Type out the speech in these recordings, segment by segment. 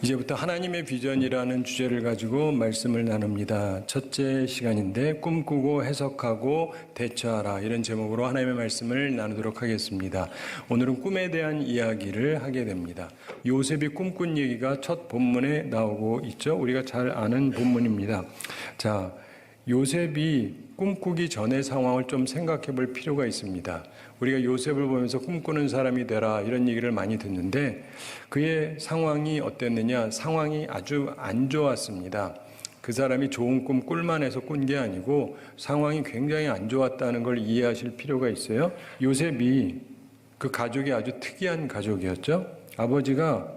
이제부터 하나님의 비전이라는 주제를 가지고 말씀을 나눕니다. 첫째 시간인데 꿈꾸고 해석하고 대처하라, 이런 제목으로 하나님의 말씀을 나누도록 하겠습니다. 오늘은 꿈에 대한 이야기를 하게 됩니다. 요셉이 꿈꾼 얘기가 첫 본문에 나오고 있죠. 우리가 잘 아는 본문입니다. 자, 요셉이 꿈꾸기 전의 상황을 좀 생각해 볼 필요가 있습니다. 우리가 요셉을 보면서 꿈꾸는 사람이 되라, 이런 얘기를 많이 듣는데 그의 상황이 어땠느냐? 상황이 아주 안 좋았습니다. 그 사람이 좋은 꿈 꿀만 해서 꾼 게 아니고 상황이 굉장히 안 좋았다는 걸 이해하실 필요가 있어요. 요셉이 그 가족이 아주 특이한 가족이었죠. 아버지가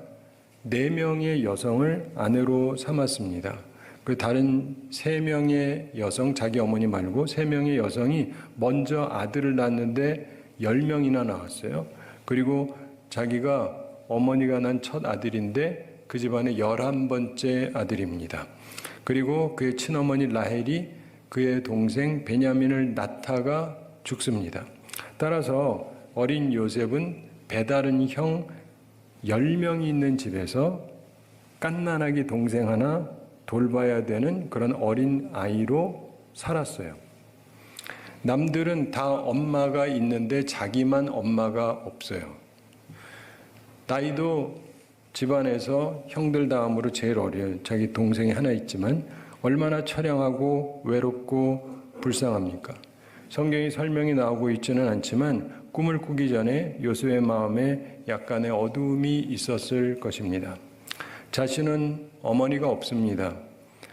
4명의 여성을 아내로 삼았습니다. 그 다른 3명의 여성, 자기 어머니 말고 3명의 여성이 먼저 아들을 낳았는데 10명이나 나왔어요. 그리고 자기가 어머니가 난 첫 아들인데 그 집안의 11번째 아들입니다. 그리고 그의 친어머니 라헬이 그의 동생 베냐민을 낳다가 죽습니다. 따라서 어린 요셉은 배다른 형 10명이 있는 집에서 갓난아기 동생 하나 돌봐야 되는 그런 어린 아이로 살았어요. 남들은 다 엄마가 있는데 자기만 엄마가 없어요. 나이도 집안에서 형들 다음으로 제일 어려요. 자기 동생이 하나 있지만 얼마나 처량하고 외롭고 불쌍합니까? 성경이 설명이 나오고 있지는 않지만 꿈을 꾸기 전에 요셉의 마음에 약간의 어두움이 있었을 것입니다. 자신은 어머니가 없습니다.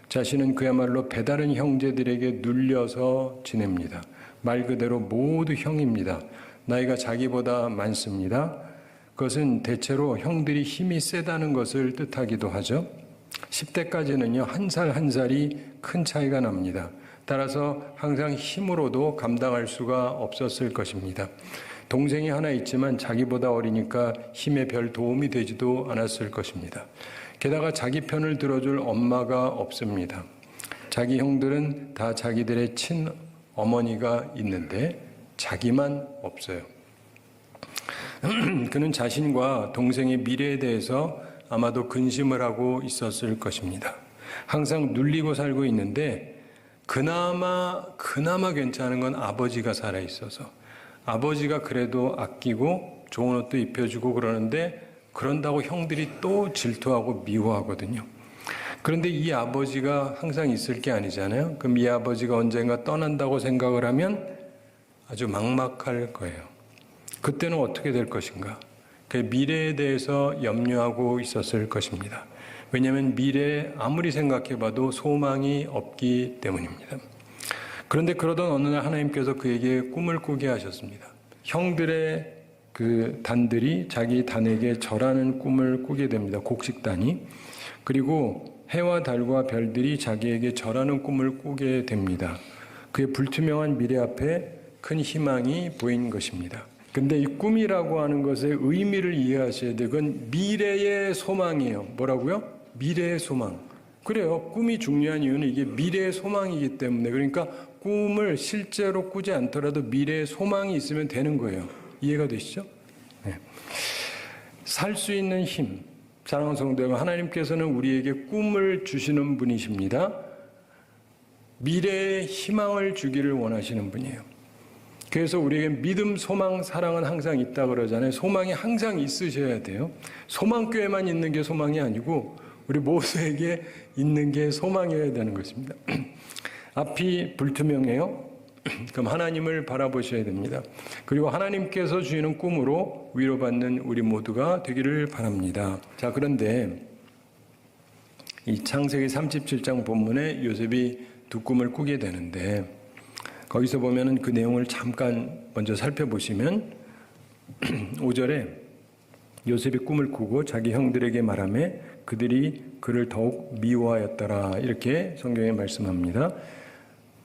자신은 그야말로 배다른 형제들에게 눌려서 지냅니다. 말 그대로 모두 형입니다. 나이가 자기보다 많습니다. 그것은 대체로 형들이 힘이 세다는 것을 뜻하기도 하죠. 10대까지는요, 한 살 한 살이 큰 차이가 납니다. 따라서 항상 힘으로도 감당할 수가 없었을 것입니다. 동생이 하나 있지만 자기보다 어리니까 힘에 별 도움이 되지도 않았을 것입니다. 게다가 자기 편을 들어줄 엄마가 없습니다. 자기 형들은 다 자기들의 친어머니가 있는데 자기만 없어요. 그는 자신과 동생의 미래에 대해서 아마도 근심을 하고 있었을 것입니다. 항상 눌리고 살고 있는데 그나마 괜찮은 건 아버지가 살아있어서, 아버지가 그래도 아끼고 좋은 옷도 입혀주고 그러는데 그런다고 형들이 또 질투하고 미워하거든요. 그런데 이 아버지가 항상 있을 게 아니잖아요. 그럼 이 아버지가 언젠가 떠난다고 생각을 하면 아주 막막할 거예요. 그때는 어떻게 될 것인가? 그 미래에 대해서 염려하고 있었을 것입니다. 왜냐하면 미래에 아무리 생각해봐도 소망이 없기 때문입니다. 그런데 그러던 어느 날 하나님께서 그에게 꿈을 꾸게 하셨습니다. 형들의 그 단들이 자기 단에게 절하는 꿈을 꾸게 됩니다. 곡식단이. 그리고 해와 달과 별들이 자기에게 절하는 꿈을 꾸게 됩니다. 그의 불투명한 미래 앞에 큰 희망이 보인 것입니다. 근데 이 꿈이라고 하는 것의 의미를 이해하셔야 돼요. 그건 미래의 소망이에요. 뭐라고요? 미래의 소망. 그래요. 꿈이 중요한 이유는 이게 미래의 소망이기 때문에. 그러니까 꿈을 실제로 꾸지 않더라도 미래의 소망이 있으면 되는 거예요. 이해가 되시죠? 네. 살 수 있는 힘. 사랑하는 성도 여러분, 하나님께서는 우리에게 꿈을 주시는 분이십니다. 미래의 희망을 주기를 원하시는 분이에요. 그래서 우리에게 믿음, 소망, 사랑은 항상 있다 그러잖아요. 소망이 항상 있으셔야 돼요. 소망교회만 있는 게 소망이 아니고 우리 모두에게 있는 게 소망이어야 되는 것입니다. 앞이 불투명해요. 그럼 하나님을 바라보셔야 됩니다. 그리고 하나님께서 주시는 꿈으로 위로받는 우리 모두가 되기를 바랍니다. 자, 그런데 이 창세기 37장 본문에 요셉이 두 꿈을 꾸게 되는데 거기서 보면은 그 내용을 잠깐 먼저 살펴보시면 5절에 요셉이 꿈을 꾸고 자기 형들에게 말하며 그들이 그를 더욱 미워하였더라, 이렇게 성경에 말씀합니다.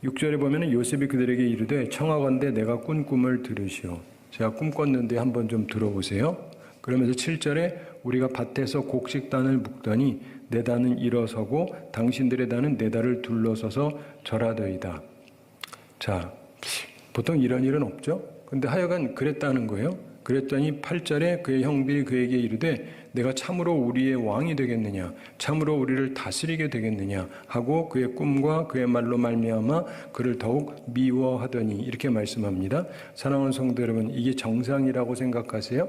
6절에 보면은 요셉이 그들에게 이르되 청하건대 내가 꾼 꿈을 들으시오. 제가 꿈 꿨는데 한번 좀 들어보세요. 그러면서 7절에 우리가 밭에서 곡식단을 묶더니 내 단은 일어서고 당신들의 단은 내 단을 둘러서서 절하더이다. 자, 보통 이런 일은 없죠. 근데 하여간 그랬다는 거예요. 그랬더니 8절에 그의 형들이 그에게 이르되 내가 참으로 우리의 왕이 되겠느냐 참으로 우리를 다스리게 되겠느냐 하고 그의 꿈과 그의 말로 말미암아 그를 더욱 미워하더니 이렇게 말씀합니다. 사랑하는 성도 여러분, 이게 정상이라고 생각하세요?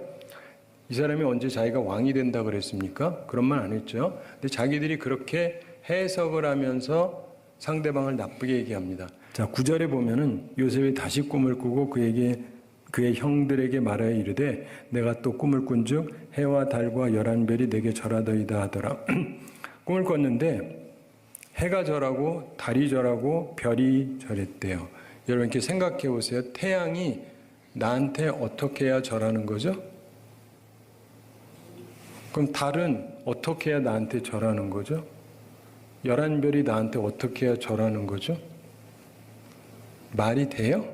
이 사람이 언제 자기가 왕이 된다 그랬습니까? 그런 말 안 했죠. 근데 자기들이 그렇게 해석을 하면서 상대방을 나쁘게 얘기합니다. 자, 9절에 보면은 요셉이 다시 꿈을 꾸고 그의 형들에게 말하여 이르되 내가 또 꿈을 꾼즉 해와 달과 11별이 내게 절하더이다 하더라. 꿈을 꿨는데 해가 절하고 달이 절하고 별이 절했대요. 여러분 이렇게 생각해 보세요. 태양이 나한테 어떻게 해야 절하는 거죠? 그럼 달은 어떻게 해야 나한테 절하는 거죠? 11별이 나한테 어떻게 해야 절하는 거죠? 말이 돼요?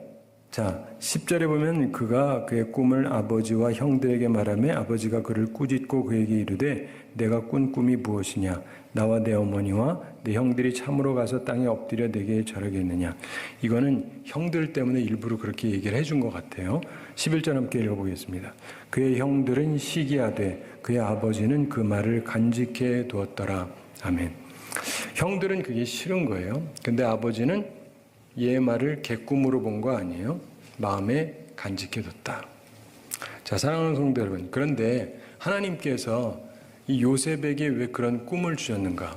자, 10절에 보면 그가 그의 꿈을 아버지와 형들에게 말하며 아버지가 그를 꾸짖고 그에게 이르되 내가 꾼 꿈이 무엇이냐? 나와 내 어머니와 내 형들이 참으로 가서 땅에 엎드려 내게 절하겠느냐? 이거는 형들 때문에 일부러 그렇게 얘기를 해준 것 같아요. 11절 함께 읽어보겠습니다. 그의 형들은 시기하되 그의 아버지는 그 말을 간직해 두었더라. 아멘. 형들은 그게 싫은 거예요. 근데 아버지는 얘의 말을 개꿈으로 본 거 아니에요? 마음에 간직해뒀다. 자, 사랑하는 성도 여러분, 그런데 하나님께서 이 요셉에게 왜 그런 꿈을 주셨는가?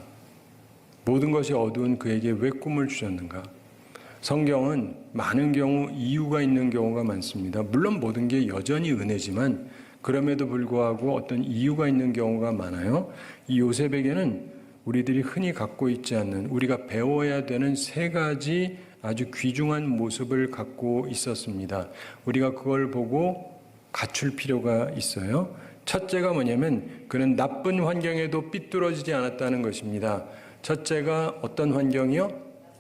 모든 것이 어두운 그에게 왜 꿈을 주셨는가? 성경은 많은 경우 이유가 있는 경우가 많습니다. 물론 모든 게 여전히 은혜지만 그럼에도 불구하고 어떤 이유가 있는 경우가 많아요. 이 요셉에게는 우리들이 흔히 갖고 있지 않는, 우리가 배워야 되는 세 가지 아주 귀중한 모습을 갖고 있었습니다. 우리가 그걸 보고 갖출 필요가 있어요. 첫째가 뭐냐면 그는 나쁜 환경에도 삐뚤어지지 않았다는 것입니다. 첫째가 어떤 환경이요?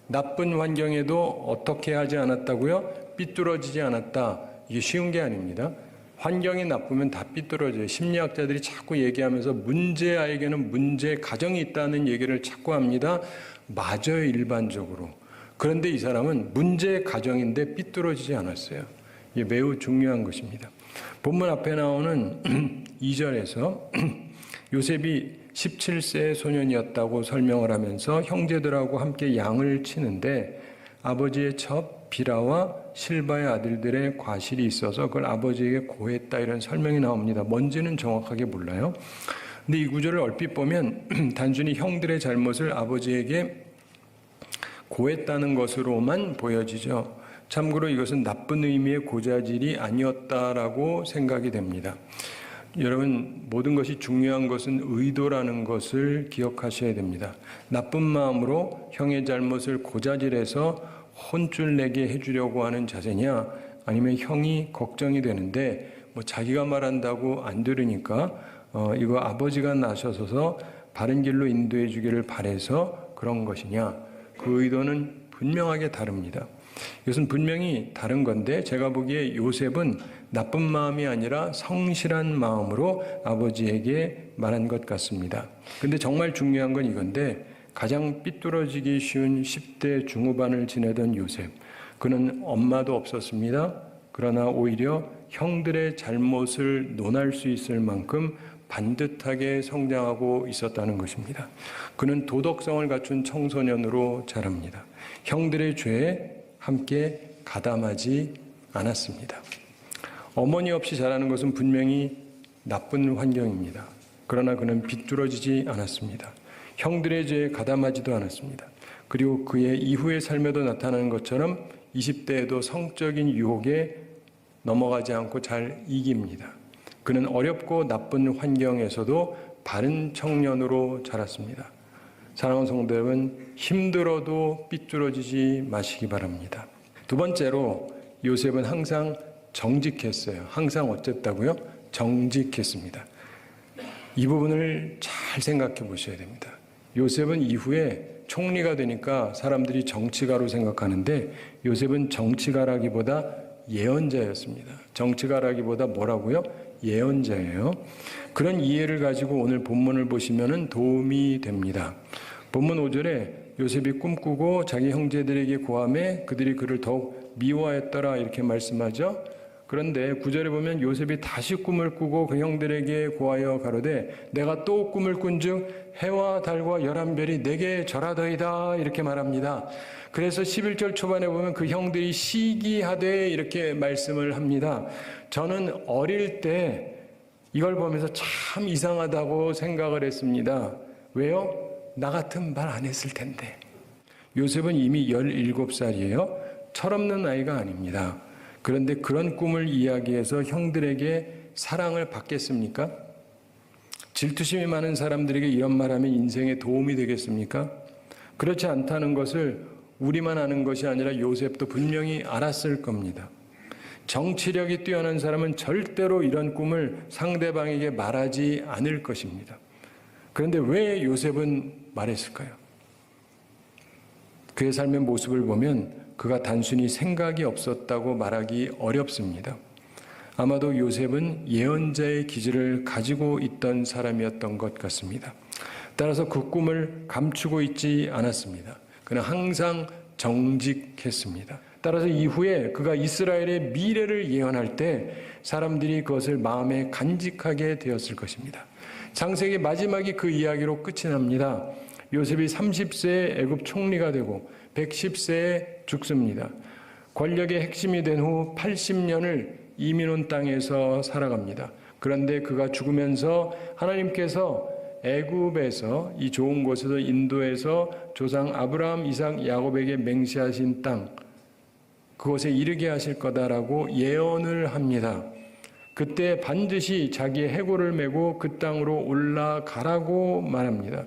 나쁜 환경에도 어떻게 하지 않았다고요? 삐뚤어지지 않았다. 이게 쉬운 게 아닙니다. 환경이 나쁘면 다 삐뚤어져요. 심리학자들이 자꾸 얘기하면서 문제아에게는 문제 가정이 있다는 얘기를 자꾸 합니다. 맞아요, 일반적으로. 그런데 이 사람은 문제 가정인데 삐뚤어지지 않았어요. 이게 매우 중요한 것입니다. 본문 앞에 나오는 2절에서 요셉이 17세의 소년이었다고 설명을 하면서 형제들하고 함께 양을 치는데 아버지의 첩 비라와 실바의 아들들의 과실이 있어서 그걸 아버지에게 고했다, 이런 설명이 나옵니다. 뭔지는 정확하게 몰라요. 근데 이 구절을 얼핏 보면 단순히 형들의 잘못을 아버지에게 고했다는 것으로만 보여지죠. 참고로 이것은 나쁜 의미의 고자질이 아니었다라고 생각이 됩니다. 여러분, 모든 것이 중요한 것은 의도라는 것을 기억하셔야 됩니다. 나쁜 마음으로 형의 잘못을 고자질해서 혼쭐 내게 해주려고 하는 자세냐, 아니면 형이 걱정이 되는데 자기가 말한다고 안 들으니까 이거 아버지가 나서서 바른 길로 인도해 주기를 바래서 그런 것이냐, 그 의도는 분명하게 다릅니다. 이것은 분명히 다른 건데 제가 보기에 요셉은 나쁜 마음이 아니라 성실한 마음으로 아버지에게 말한 것 같습니다. 근데 정말 중요한 건 이건데 가장 삐뚤어지기 쉬운 10대 중후반을 지내던 요셉, 그는 엄마도 없었습니다. 그러나 오히려 형들의 잘못을 논할 수 있을 만큼 반듯하게 성장하고 있었다는 것입니다. 그는 도덕성을 갖춘 청소년으로 자랍니다. 형들의 죄에 함께 가담하지 않았습니다. 어머니 없이 자라는 것은 분명히 나쁜 환경입니다. 그러나 그는 비뚤어지지 않았습니다. 형들의 죄에 가담하지도 않았습니다. 그리고 그의 이후의 삶에도 나타나는 것처럼 20대에도 성적인 유혹에 넘어가지 않고 잘 이깁니다. 그는 어렵고 나쁜 환경에서도 바른 청년으로 자랐습니다. 사랑하는 성도 여러분, 힘들어도 삐뚤어지지 마시기 바랍니다. 두 번째로 요셉은 항상 정직했어요. 항상 어쨌다고요? 정직했습니다. 이 부분을 잘 생각해 보셔야 됩니다. 요셉은 이후에 총리가 되니까 사람들이 정치가로 생각하는데 요셉은 정치가라기보다 예언자였습니다. 정치가라기보다 뭐라고요? 예언자예요. 그런 이해를 가지고 오늘 본문을 보시면 도움이 됩니다. 본문 5절에 요셉이 꿈꾸고 자기 형제들에게 고하매 그들이 그를 더욱 미워했더라, 이렇게 말씀하죠. 그런데 9절에 보면 요셉이 다시 꿈을 꾸고 그 형들에게 고하여 가로되 내가 또 꿈을 꾼즉 해와 달과 11별이 내게 절하더이다 이렇게 말합니다. 그래서 11절 초반에 보면 그 형들이 시기하되 이렇게 말씀을 합니다. 저는 어릴 때 이걸 보면서 참 이상하다고 생각을 했습니다. 왜요? 나 같으면 말 안 했을 텐데. 요셉은 이미 17살이에요. 철없는 아이가 아닙니다. 그런데 그런 꿈을 이야기해서 형들에게 사랑을 받겠습니까? 질투심이 많은 사람들에게 이런 말하면 인생에 도움이 되겠습니까? 그렇지 않다는 것을 우리만 아는 것이 아니라 요셉도 분명히 알았을 겁니다. 정치력이 뛰어난 사람은 절대로 이런 꿈을 상대방에게 말하지 않을 것입니다. 그런데 왜 요셉은 말했을까요? 그의 삶의 모습을 보면 그가 단순히 생각이 없었다고 말하기 어렵습니다. 아마도 요셉은 예언자의 기질을 가지고 있던 사람이었던 것 같습니다. 따라서 그 꿈을 감추고 있지 않았습니다. 그는 항상 정직했습니다. 따라서 이후에 그가 이스라엘의 미래를 예언할 때 사람들이 그것을 마음에 간직하게 되었을 것입니다. 창세기 마지막이 그 이야기로 끝이 납니다. 요셉이 30세에 애굽 총리가 되고 110세에 죽습니다. 권력의 핵심이 된 후 80년을 이민 온 땅에서 살아갑니다. 그런데 그가 죽으면서 하나님께서 애굽에서 이 좋은 곳에서 인도에서 조상 아브라함, 이삭, 야곱에게 맹세하신 땅 그곳에 이르게 하실 거다라고 예언을 합니다. 그때 반드시 자기의 해골을 메고 그 땅으로 올라가라고 말합니다.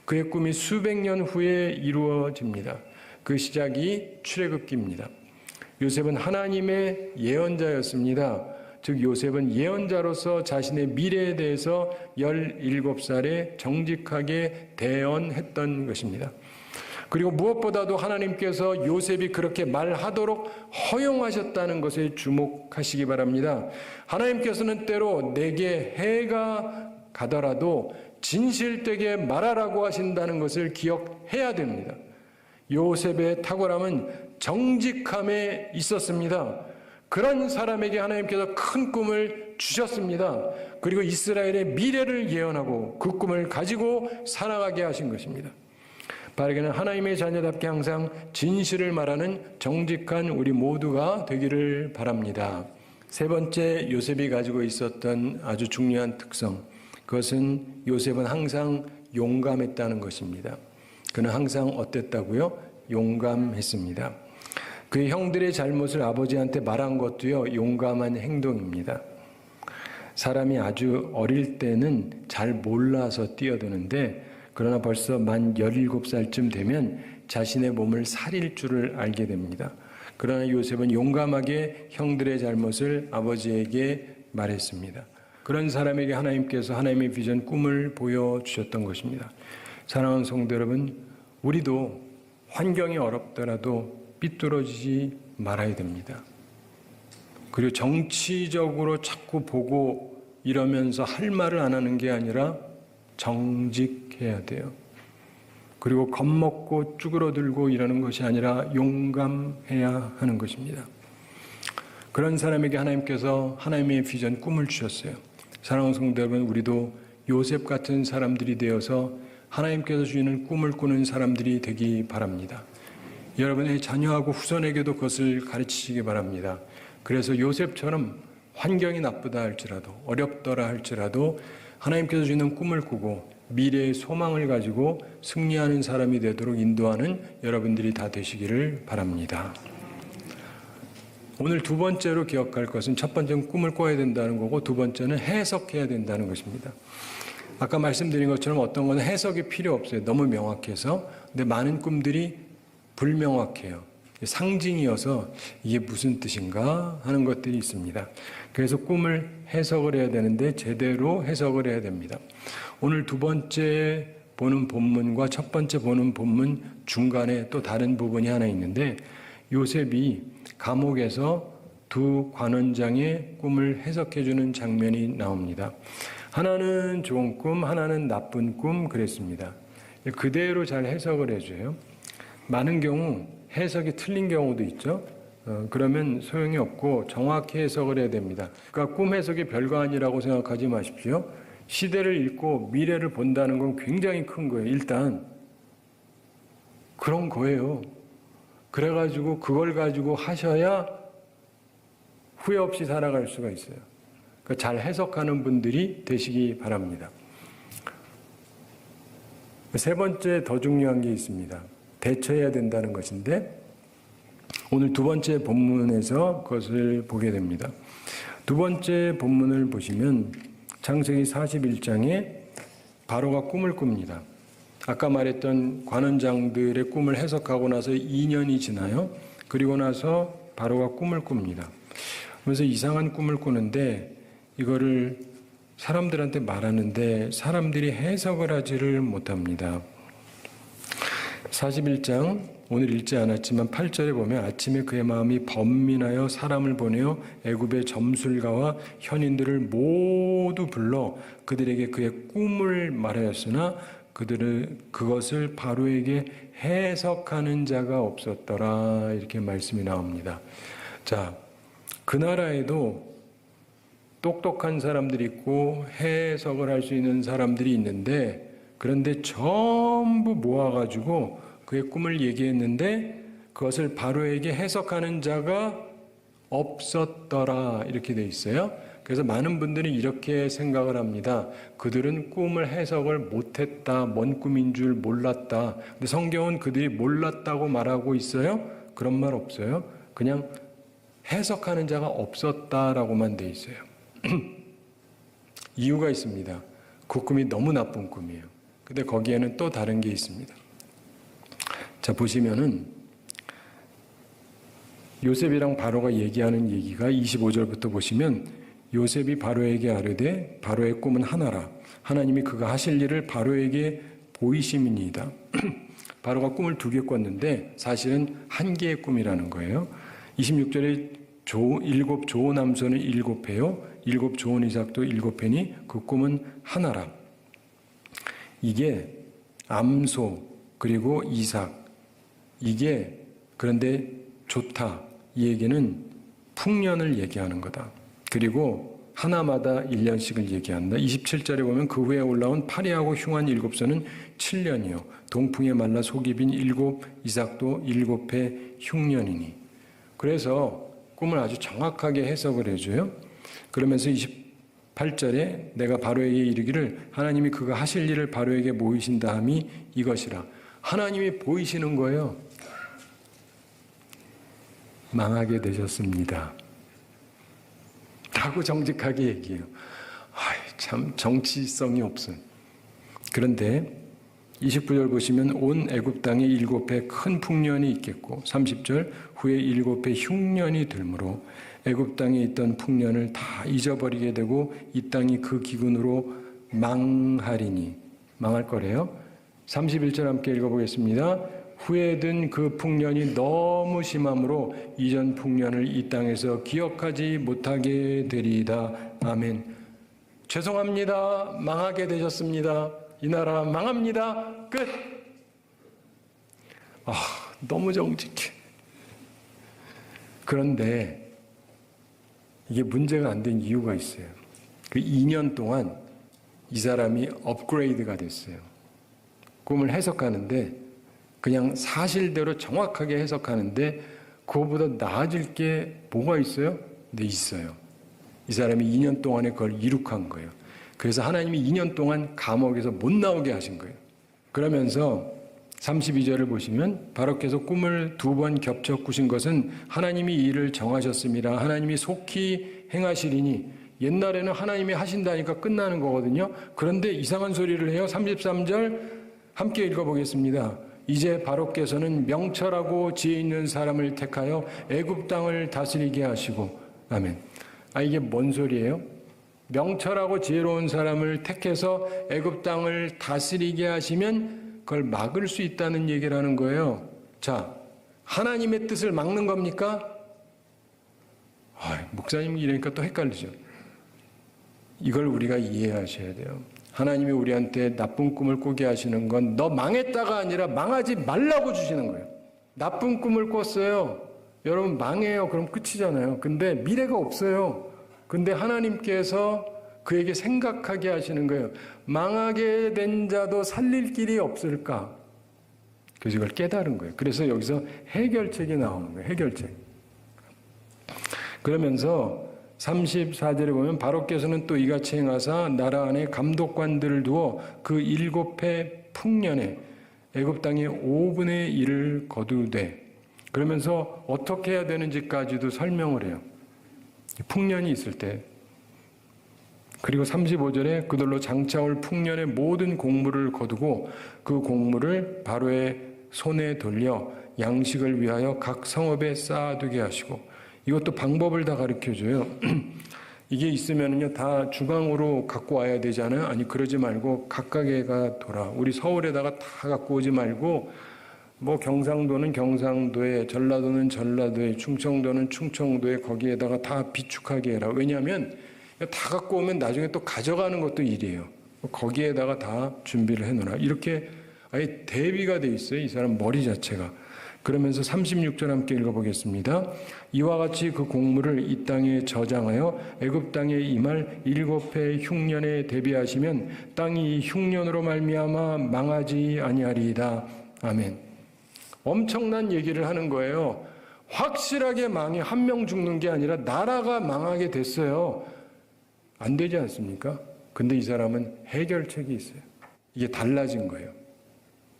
그의 꿈이 수백 년 후에 이루어집니다. 그 시작이 출애굽기입니다. 요셉은 하나님의 예언자였습니다. 즉 요셉은 예언자로서 자신의 미래에 대해서 17살에 정직하게 대언했던 것입니다. 그리고 무엇보다도 하나님께서 요셉이 그렇게 말하도록 허용하셨다는 것에 주목하시기 바랍니다. 하나님께서는 때로 내게 해가 가더라도 진실되게 말하라고 하신다는 것을 기억해야 됩니다. 요셉의 탁월함은 정직함에 있었습니다. 그런 사람에게 하나님께서 큰 꿈을 주셨습니다. 그리고 이스라엘의 미래를 예언하고 그 꿈을 가지고 살아가게 하신 것입니다. 바르게는 하나님의 자녀답게 항상 진실을 말하는 정직한 우리 모두가 되기를 바랍니다. 세 번째, 요셉이 가지고 있었던 아주 중요한 특성, 그것은 요셉은 항상 용감했다는 것입니다. 그는 항상 어땠다고요? 용감했습니다. 그의 형들의 잘못을 아버지한테 말한 것도요, 용감한 행동입니다. 사람이 아주 어릴 때는 잘 몰라서 뛰어드는데 그러나 벌써 만 17살쯤 되면 자신의 몸을 사릴 줄을 알게 됩니다. 그러나 요셉은 용감하게 형들의 잘못을 아버지에게 말했습니다. 그런 사람에게 하나님께서 하나님의 비전 꿈을 보여주셨던 것입니다. 사랑하는 성도 여러분, 우리도 환경이 어렵더라도 삐뚤어지지 말아야 됩니다. 그리고 정치적으로 자꾸 보고 이러면서 할 말을 안 하는 게 아니라 정직해야 돼요. 그리고 겁먹고 쭈그러들고 이러는 것이 아니라 용감해야 하는 것입니다. 그런 사람에게 하나님께서 하나님의 비전 꿈을 주셨어요. 사랑하는 성도 여러분, 우리도 요셉 같은 사람들이 되어서 하나님께서 주시는 꿈을 꾸는 사람들이 되기 바랍니다. 여러분의 자녀하고 후손에게도 그것을 가르치시기 바랍니다. 그래서 요셉처럼 환경이 나쁘다 할지라도 어렵더라 할지라도 하나님께서 주시는 꿈을 꾸고 미래의 소망을 가지고 승리하는 사람이 되도록 인도하는 여러분들이 다 되시기를 바랍니다. 오늘 두 번째로 기억할 것은 첫 번째는 꿈을 꿔야 된다는 거고 두 번째는 해석해야 된다는 것입니다. 아까 말씀드린 것처럼 어떤 건 해석이 필요 없어요. 너무 명확해서. 근데 많은 꿈들이 불명확해요. 상징이어서 이게 무슨 뜻인가 하는 것들이 있습니다. 그래서 꿈을 해석을 해야 되는데 제대로 해석을 해야 됩니다. 오늘 두 번째 보는 본문과 첫 번째 보는 본문 중간에 또 다른 부분이 하나 있는데 요셉이 감옥에서 두 관원장의 꿈을 해석해 주는 장면이 나옵니다. 하나는 좋은 꿈, 하나는 나쁜 꿈 그랬습니다. 그대로 잘 해석을 해줘요. 많은 경우 해석이 틀린 경우도 있죠. 그러면 소용이 없고 정확히 해석을 해야 됩니다. 그러니까 꿈 해석이 별거 아니라고 생각하지 마십시오. 시대를 읽고 미래를 본다는 건 굉장히 큰 거예요. 일단 그런 거예요. 그래가지고 그걸 가지고 하셔야 후회 없이 살아갈 수가 있어요. 그러니까 잘 해석하는 분들이 되시기 바랍니다. 세 번째 더 중요한 게 있습니다. 대처해야 된다는 것인데 오늘 두 번째 본문에서 그것을 보게 됩니다. 두 번째 본문을 보시면 창세기 41장에 바로가 꿈을 꿉니다. 아까 말했던 관원장들의 꿈을 해석하고 나서 2년이 지나요. 그리고 나서 바로가 꿈을 꿉니다. 그래서 이상한 꿈을 꾸는데 이거를 사람들한테 말하는데 사람들이 해석을 하지를 못합니다. 41장 오늘 읽지 않았지만 8절에 보면 아침에 그의 마음이 번민하여 사람을 보내어 애굽의 점술가와 현인들을 모두 불러 그들에게 그의 꿈을 말하였으나 그들은 그것을 바로에게 해석하는 자가 없었더라. 이렇게 말씀이 나옵니다. 자, 그 나라에도 똑똑한 사람들이 있고 해석을 할 수 있는 사람들이 있는데 그런데 전부 모아가지고 그의 꿈을 얘기했는데 그것을 바로에게 해석하는 자가 없었더라. 이렇게 돼 있어요. 그래서 많은 분들이 이렇게 생각을 합니다. 그들은 꿈을 해석을 못했다. 뭔 꿈인 줄 몰랐다. 근데 성경은 그들이 몰랐다고 말하고 있어요? 그런 말 없어요. 그냥 해석하는 자가 없었다라고만 돼 있어요. 이유가 있습니다. 그 꿈이 너무 나쁜 꿈이에요. 근데 거기에는 또 다른 게 있습니다. 자, 보시면은 요셉이랑 바로가 얘기하는 얘기가 25절부터 보시면 요셉이 바로에게 아뢰되 바로의 꿈은 하나라. 하나님이 그가 하실 일을 바로에게 보이심이니이다. 바로가 꿈을 2개 꿨는데 사실은 1개의 꿈이라는 거예요. 26절에 7 좋은 남손을 7회요. 7 좋은 이삭도 7회니 그 꿈은 하나라. 이게 암소 그리고 이삭 이게 그런데 좋다. 이 얘기는 풍년을 얘기하는 거다. 그리고 하나마다 1년씩을 얘기한다. 27절에 보면 그 후에 올라온 파리하고 흉한 7선은 7년이요. 동풍에 말라 속이 빈 7 이삭도 7회 흉년이니. 그래서 꿈을 아주 정확하게 해석을 해줘요. 그러면서 28절에 내가 바로에게 이르기를 하나님이 그가 하실 일을 바로에게 보이신다 함이 이것이라. 하나님이 보이시는 거예요. 망하게 되셨습니다. 라고 정직하게 얘기해요. 참 정치성이 없어요. 그런데 29절 보시면 온 애굽 땅에 7회 큰 풍년이 있겠고 30절 후에 7회 흉년이 들므로 애굽 땅에 있던 풍년을 다 잊어버리게 되고 이 땅이 그 기근으로 망하리니. 망할 거래요. 31절 함께 읽어보겠습니다. 후에 든 그 풍년이 너무 심함으로 이전 풍년을 이 땅에서 기억하지 못하게 되리이다. 아멘. 죄송합니다. 망하게 되셨습니다. 이 나라 망합니다. 끝. 너무 정직해. 그런데 이게 문제가 안 된 이유가 있어요. 그 2년 동안 이 사람이 업그레이드가 됐어요. 꿈을 해석하는데 그냥 사실대로 정확하게 해석하는데 그거보다 나아질 게 뭐가 있어요? 네, 있어요. 이 사람이 2년 동안에 그걸 이룩한 거예요. 그래서 하나님이 2년 동안 감옥에서 못 나오게 하신 거예요. 그러면서 32절을 보시면 바로께서 꿈을 2번 겹쳐 꾸신 것은 하나님이 이 일을 정하셨습니다. 하나님이 속히 행하시리니. 옛날에는 하나님이 하신다니까 끝나는 거거든요. 그런데 이상한 소리를 해요. 33절 함께 읽어보겠습니다. 이제 바로께서는 명철하고 지혜 있는 사람을 택하여 애굽 땅을 다스리게 하시고. 아멘. 이게 뭔 소리예요? 명철하고 지혜로운 사람을 택해서 애굽 땅을 다스리게 하시면 그걸 막을 수 있다는 얘기를 하는 거예요. 자, 하나님의 뜻을 막는 겁니까? 목사님이 이러니까 또 헷갈리죠. 이걸 우리가 이해하셔야 돼요. 하나님이 우리한테 나쁜 꿈을 꾸게 하시는 건 너 망했다가 아니라 망하지 말라고 주시는 거예요. 나쁜 꿈을 꿨어요. 여러분 망해요. 그럼 끝이잖아요. 근데 미래가 없어요. 근데 하나님께서 그에게 생각하게 하시는 거예요. 망하게 된 자도 살릴 길이 없을까? 그래서 이걸 깨달은 거예요. 그래서 여기서 해결책이 나오는 거예요. 해결책. 그러면서 34절에 보면 바로께서는 또 이같이 행하사 나라 안에 감독관들을 두어 그 7해 풍년에 애굽 땅의 5분의 1을 거두되, 그러면서 어떻게 해야 되는지까지도 설명을 해요. 풍년이 있을 때. 그리고 35절에 그들로 장차올 풍년의 모든 곡물을 거두고 그 곡물을 바로의 손에 돌려 양식을 위하여 각 성읍에 쌓아두게 하시고, 이것도 방법을 다 가르쳐줘요. 이게 있으면요 다 중앙으로 갖고 와야 되잖아요. 아니 그러지 말고 각각에가 돌아. 우리 서울에다가 다 갖고 오지 말고 뭐 경상도는 경상도에, 전라도는 전라도에, 충청도는 충청도에, 거기에다가 다 비축하게 해라. 왜냐하면 다 갖고 오면 나중에 또 가져가는 것도 일이에요. 거기에다가 다 준비를 해놓으라. 이렇게 아예 대비가 돼 있어요. 이 사람 머리 자체가. 그러면서 36절 함께 읽어보겠습니다. 이와 같이 그 곡물을 이 땅에 저장하여 애굽 땅에 임할 7해 흉년에 대비하시면 땅이 이 흉년으로 말미암아 망하지 아니하리이다. 아멘. 엄청난 얘기를 하는 거예요. 확실하게 망해 한 명 죽는 게 아니라 나라가 망하게 됐어요. 안 되지 않습니까? 근데 이 사람은 해결책이 있어요. 이게 달라진 거예요.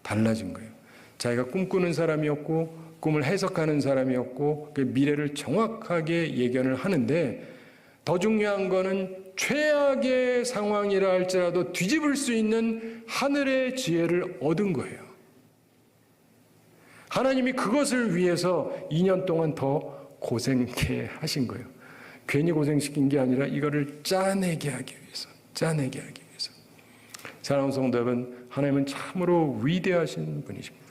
달라진 거예요. 자기가 꿈꾸는 사람이었고 꿈을 해석하는 사람이었고 그 미래를 정확하게 예견을 하는데, 더 중요한 거는 최악의 상황이라 할지라도 뒤집을 수 있는 하늘의 지혜를 얻은 거예요. 하나님이 그것을 위해서 2년 동안 더 고생케 하신 거예요. 괜히 고생시킨 게 아니라 이거를 짜내게 하기 위해서, 짜내게 하기 위해서. 사랑하는 성도 여러분, 하나님은 참으로 위대하신 분이십니다.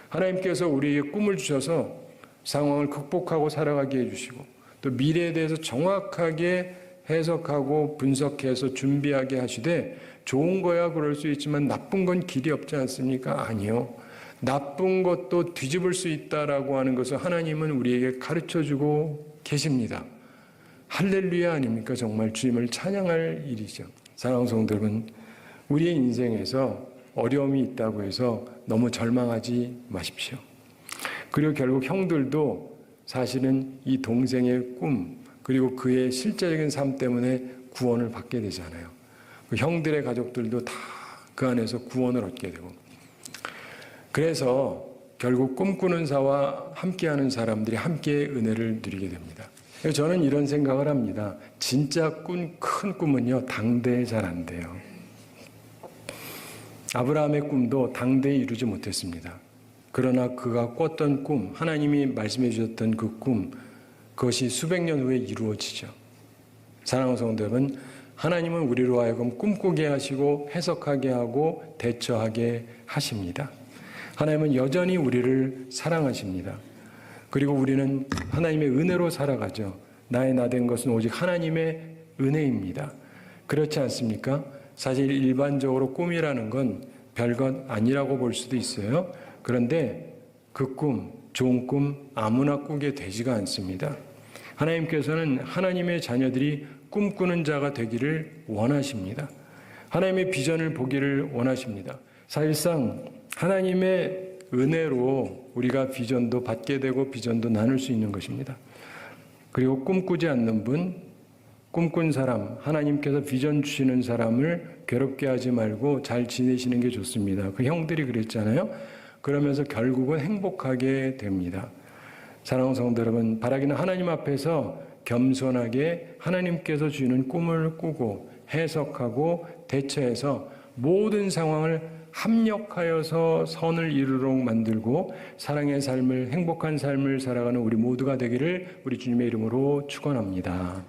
하나님께서 우리에게 꿈을 주셔서 상황을 극복하고 살아가게 해주시고, 또 미래에 대해서 정확하게 해석하고 분석해서 준비하게 하시되, 좋은 거야 그럴 수 있지만 나쁜 건 길이 없지 않습니까? 아니요. 나쁜 것도 뒤집을 수 있다라고 하는 것을 하나님은 우리에게 가르쳐주고 계십니다. 할렐루야 아닙니까? 정말 주님을 찬양할 일이죠. 사랑하는 성도 여러분, 우리의 인생에서 어려움이 있다고 해서 너무 절망하지 마십시오. 그리고 결국 형들도 사실은 이 동생의 꿈, 그리고 그의 실제적인 삶 때문에 구원을 받게 되잖아요. 그 형들의 가족들도 다 그 안에서 구원을 얻게 되고, 그래서 결국 꿈꾸는 자와 함께하는 사람들이 함께 은혜를 누리게 됩니다. 저는 이런 생각을 합니다. 진짜 큰 꿈은요 당대에 잘 안 돼요. 아브라함의 꿈도 당대에 이루지 못했습니다. 그러나 그가 꿨던 꿈, 하나님이 말씀해 주셨던 그 꿈, 그것이 수백 년 후에 이루어지죠. 사랑하는 성도 여러분, 하나님은 우리로 하여금 꿈꾸게 하시고 해석하게 하고 대처하게 하십니다. 하나님은 여전히 우리를 사랑하십니다. 그리고 우리는 하나님의 은혜로 살아가죠. 나의 나 된 것은 오직 하나님의 은혜입니다. 그렇지 않습니까? 사실 일반적으로 꿈이라는 건 별것 아니라고 볼 수도 있어요. 그런데 그 꿈, 좋은 꿈 아무나 꾸게 되지가 않습니다. 하나님께서는 하나님의 자녀들이 꿈꾸는 자가 되기를 원하십니다. 하나님의 비전을 보기를 원하십니다. 사실상 하나님의 은혜로 우리가 비전도 받게 되고 비전도 나눌 수 있는 것입니다. 그리고 꿈꾸지 않는 분, 꿈꾼 사람, 하나님께서 비전 주시는 사람을 괴롭게 하지 말고 잘 지내시는 게 좋습니다. 그 형들이 그랬잖아요. 그러면서 결국은 행복하게 됩니다. 사랑하는 성도 여러분, 바라기는 하나님 앞에서 겸손하게 하나님께서 주시는 꿈을 꾸고 해석하고 대처해서 모든 상황을 합력하여서 선을 이루도록 만들고 사랑의 삶을, 행복한 삶을 살아가는 우리 모두가 되기를 우리 주님의 이름으로 축원합니다.